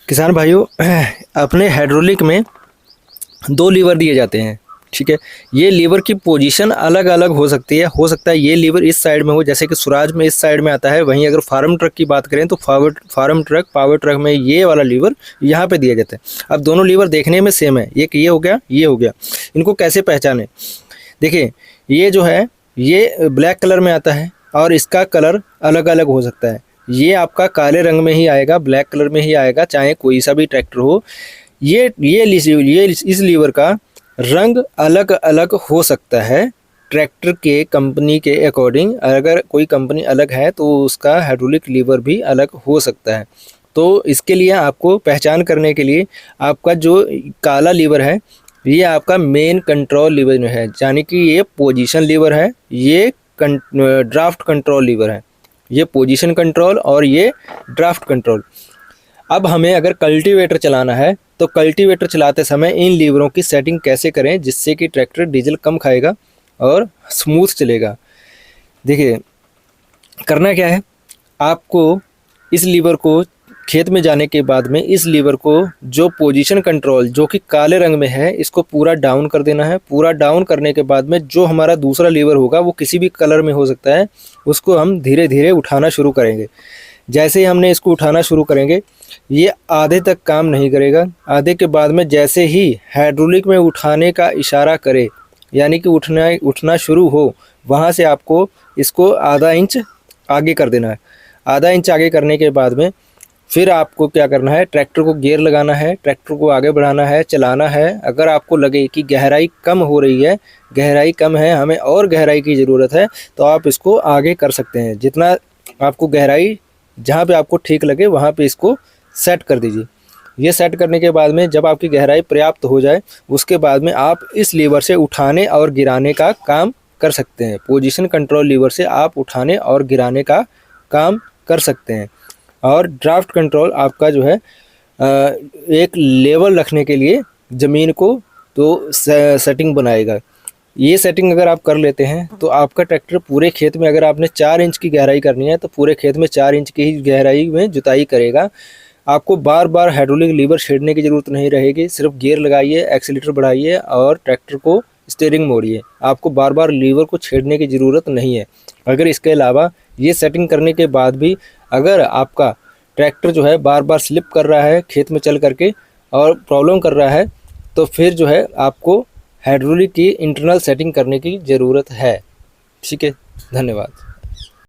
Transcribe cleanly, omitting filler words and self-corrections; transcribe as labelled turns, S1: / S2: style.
S1: किसान भाइयों, अपने हाइड्रोलिक में दो लीवर दिए जाते हैं। ठीक है, ये लीवर की पोजीशन अलग अलग हो सकती है। हो सकता है ये लीवर इस साइड में हो, जैसे कि स्वराज में इस साइड में आता है। वहीं अगर फार्म ट्रक की बात करें तो फार्म ट्रक पावर ट्रक में ये वाला लीवर यहाँ पे दिया जाता है। अब दोनों लीवर देखने में सेम है, एक ये हो गया, ये हो गया। इनको कैसे पहचाने? देखिए, ये जो है ये ब्लैक कलर में आता है और इसका कलर अलग अलग हो सकता है। ये आपका काले रंग में ही आएगा, ब्लैक कलर में ही आएगा, चाहे कोई सा भी ट्रैक्टर हो। ये इस लीवर का रंग अलग अलग हो सकता है ट्रैक्टर के कंपनी के अकॉर्डिंग। अगर कोई कंपनी अलग है तो उसका हाइड्रोलिक लीवर भी अलग हो सकता है। तो इसके लिए आपको पहचान करने के लिए आपका जो काला लीवर है ये आपका मेन कंट्रोल लीवर है, यानी कि ये पोजीशन लीवर है, ये ड्राफ्ट कंट्रोल लीवर है। ये पोजीशन कंट्रोल और ये ड्राफ्ट कंट्रोल। अब हमें अगर कल्टीवेटर चलाना है तो कल्टीवेटर चलाते समय इन लीवरों की सेटिंग कैसे करें जिससे कि ट्रैक्टर डीजल कम खाएगा और स्मूथ चलेगा। देखिए, करना क्या है, आपको इस लीवर को खेत में जाने के बाद में इस लीवर को जो पोजीशन कंट्रोल जो कि काले रंग में है इसको पूरा डाउन कर देना है। पूरा डाउन करने के बाद में जो हमारा दूसरा लीवर होगा वो किसी भी कलर में हो सकता है, उसको हम धीरे धीरे उठाना शुरू करेंगे। जैसे ही हमने इसको उठाना शुरू करेंगे ये आधे तक काम नहीं करेगा। आधे के बाद में जैसे ही हाइड्रोलिक में उठाने का इशारा करे, यानी कि उठना शुरू हो, वहाँ से आपको इसको आधा इंच आगे कर देना है। आधा इंच आगे करने के बाद में फिर आपको क्या करना है, ट्रैक्टर को गियर लगाना है, ट्रैक्टर को आगे बढ़ाना है, चलाना है। अगर आपको लगे कि गहराई कम हो रही है, गहराई कम है, हमें और गहराई की ज़रूरत है, तो आप इसको आगे कर सकते हैं। जितना आपको गहराई जहाँ पे आपको ठीक लगे वहाँ पे इसको सेट कर दीजिए। ये सेट करने के बाद में जब आपकी गहराई पर्याप्त हो जाए उसके बाद में आप इस लीवर से उठाने और गिराने का काम कर सकते हैं। पोजीशन कंट्रोल लीवर से आप उठाने और गिराने का काम कर सकते हैं। और ड्राफ्ट कंट्रोल आपका जो है एक लेवल रखने के लिए ज़मीन को तो सेटिंग बनाएगा। ये सेटिंग अगर आप कर लेते हैं तो आपका ट्रैक्टर पूरे खेत में, अगर आपने 4 इंच की गहराई करनी है तो पूरे खेत में 4 इंच की ही गहराई में जुताई करेगा। आपको बार बार हाइड्रोलिक लीवर छेड़ने की ज़रूरत नहीं रहेगी। सिर्फ गियर लगाइए, एक्सीलेटर बढ़ाइए और ट्रैक्टर को स्टीयरिंग मोड़िए। आपको बार बार लीवर को छेड़ने की ज़रूरत नहीं है। अगर इसके अलावा ये सेटिंग करने के बाद भी अगर आपका ट्रैक्टर जो है बार बार स्लिप कर रहा है खेत में चल करके और प्रॉब्लम कर रहा है, तो फिर जो है आपको हाइड्रोलिक की इंटरनल सेटिंग करने की ज़रूरत है। ठीक है, धन्यवाद।